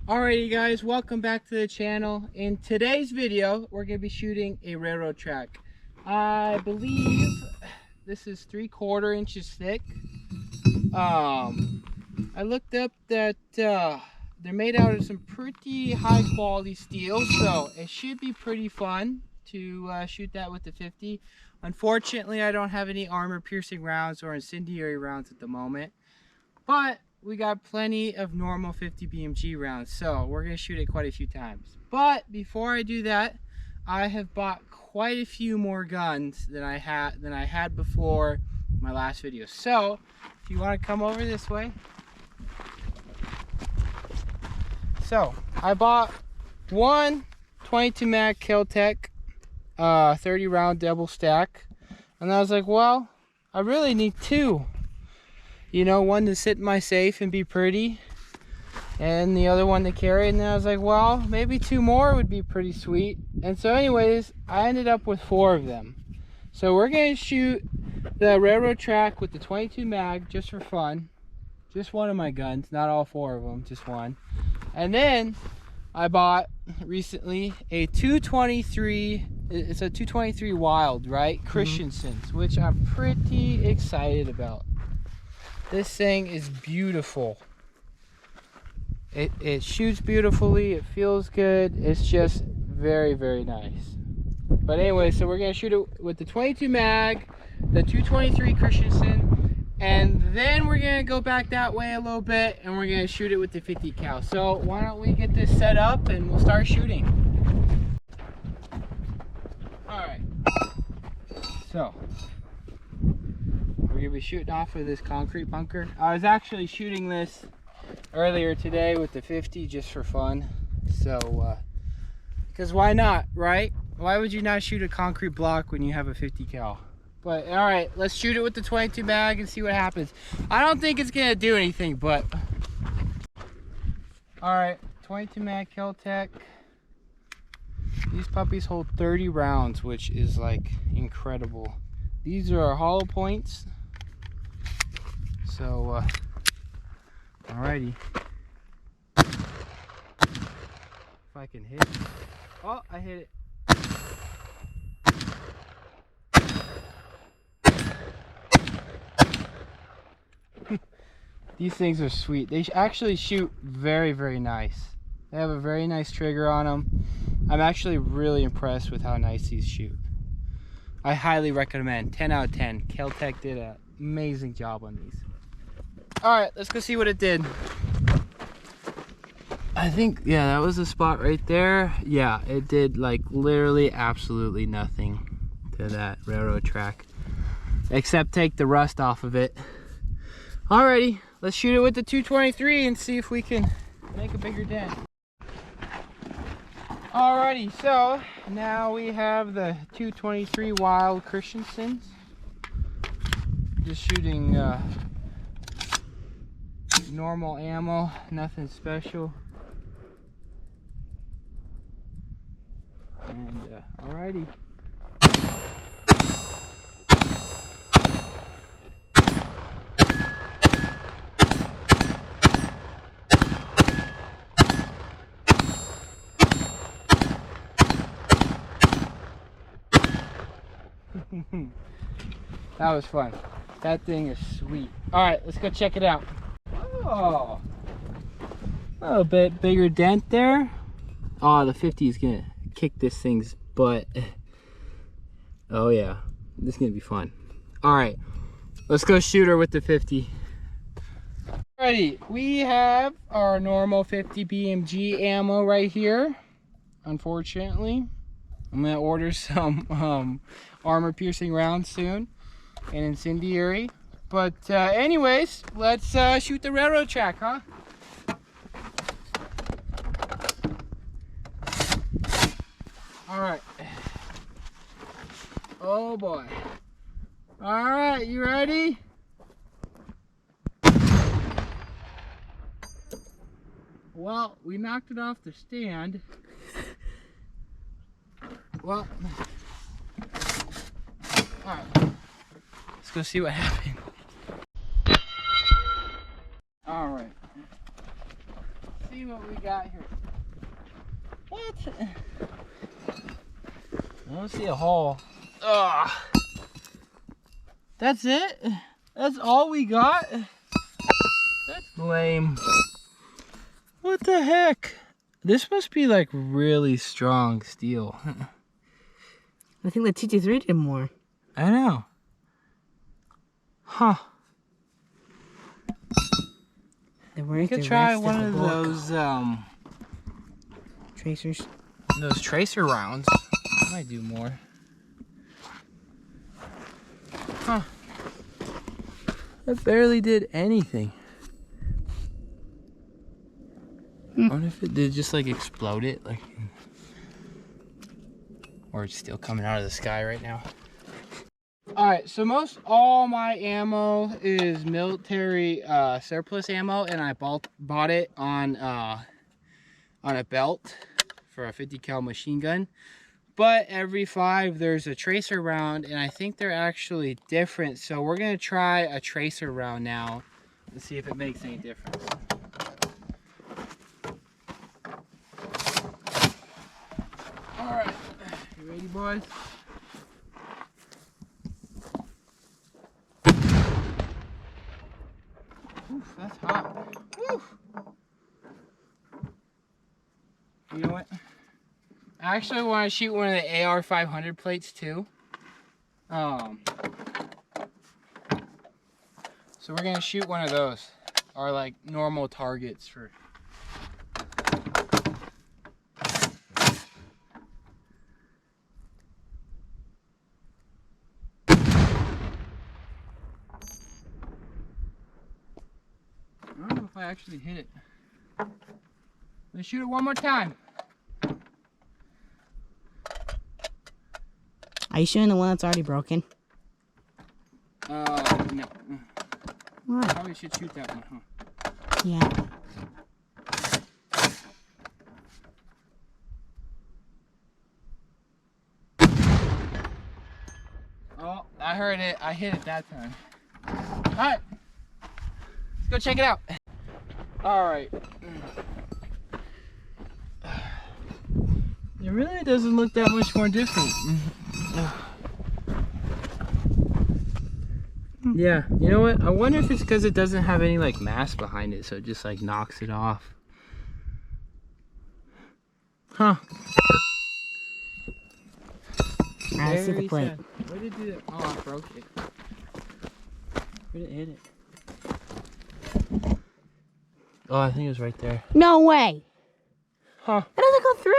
Alrighty guys, welcome back to the channel. In today's video, we're going to be shooting a railroad track. I believe this is 3/4 inches thick. I looked up that they're made out of some pretty high quality steel, so it should be pretty fun to shoot that with the 50. Unfortunately, I don't have any armor piercing rounds or incendiary rounds at the moment, but we got plenty of normal 50 BMG rounds, so we're going to shoot it quite a few times. But before I do that, I have bought quite a few more guns than I had before my last video. So if you want to come over this way. So I bought one 22 mag Kel-Tec 30 round double stack, and I was like, well, I really need two. You know, one to sit in my safe and be pretty, and the other one to carry. And then I was like, well, maybe two more would be pretty sweet. And so anyways, I ended up with 4 of them. So we're going to shoot the railroad track with the 22 mag just for fun. Just one of my guns, not all 4 of them, just one. And then I bought recently a 223, it's a 223 Wild, right? Christensen's, which I'm pretty excited about. This thing is beautiful. It shoots beautifully, it feels good, it's just very, very nice. But anyway, so we're gonna shoot it with the 22 mag, the 223 Christensen, and then we're gonna go back that way a little bit and we're gonna shoot it with the 50 cal. So why don't we get this set up and we'll start shooting. Alright, so we're gonna be shooting off of this concrete bunker. I was actually shooting this earlier today with the 50 just for fun. So, because why not, right? Why would you not shoot a concrete block when you have a 50 cal? But all right, let's shoot it with the 22 mag and see what happens. I don't think it's gonna do anything, but all right, 22 mag Kel-Tec. These puppies hold 30 rounds, which is like incredible. These are our hollow points. So, alrighty. If I can hit it. Oh, I hit it. These things are sweet. They actually shoot very, very nice. They have a very nice trigger on them. I'm actually really impressed with how nice these shoot. I highly recommend. 10 out of 10. Kel-Tec did an amazing job on these. Alright, let's go see what it did. I think, yeah, that was the spot right there. Yeah, it did like literally absolutely nothing to that railroad track, except take the rust off of it. Alrighty, let's shoot it with the 223 and see if we can make a bigger dent. Alrighty, so now we have the 223 Wild Christensen's. Just shooting normal ammo, nothing special. And alrighty. That was fun. That thing is sweet. Alright, let's go check it out. Oh, a little bit bigger dent there. Oh, the 50 is gonna kick this thing's butt. Oh yeah, this is gonna be fun. Alright, let's go shoot her with the 50. Alrighty, we have our normal 50 BMG ammo right here. Unfortunately, I'm gonna order some armor piercing rounds soon and incendiary. But anyways, let's shoot the railroad track, huh? All right. Oh boy. All right, you ready? Well, we knocked it off the stand. Well, all right. Let's go see what happened. All right. see what we got here. What? I don't see a hole. Ugh. That's it? That's all we got? That's lame. What the heck? This must be like really strong steel. I think the TT3 did more. I know. Huh. We could try one of those tracers. Those tracer rounds. I might do more. Huh. That barely did anything. I wonder if it did just like explode it, like, or it's still coming out of the sky right now. All right, so most all my ammo is military surplus ammo, and I bought it on a belt for a 50 cal machine gun. But every 5 there's a tracer round, and I think they're actually different. So we're gonna try a tracer round now and see if it makes any difference. All right, you ready, boys? Oof, that's hot. Woof. You know what? I actually want to shoot one of the AR 500 plates too. So we're gonna shoot one of those, or like normal targets for. I don't know if I actually hit it. Let's shoot it one more time. Are you shooting the one that's already broken? No. What? Probably should shoot that one, huh? Yeah. Oh, I heard it. I hit it that time. All right. Let's go check it out. All right. It really doesn't look that much more different. Yeah, you know what? I wonder if it's because it doesn't have any like mass behind it, so it just like knocks it off. Huh. I see the plate. Sad. Where did it do that? Oh, I broke it. Where did it hit it? Oh, I think it was right there. No way. Huh. It doesn't go through.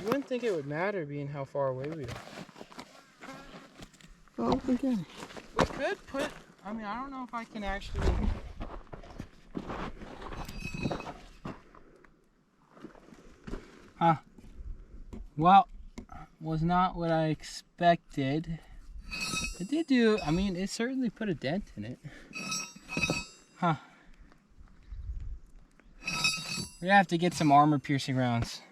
You wouldn't think it would matter being how far away we are. Oh my god. We could put, I mean, I don't know if I can actually. Huh. Well, was not what I expected. It did do, I mean, it certainly put a dent in it. Huh. We're gonna have to get some armor piercing rounds.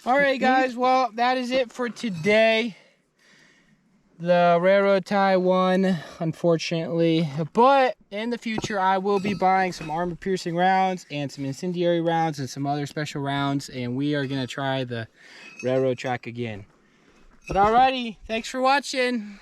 Alright guys, well, that is it for today. The railroad tie won, unfortunately, but in the future I will be buying some armor piercing rounds and some incendiary rounds and some other special rounds, and we are going to try the railroad track again. But alrighty, thanks for watching.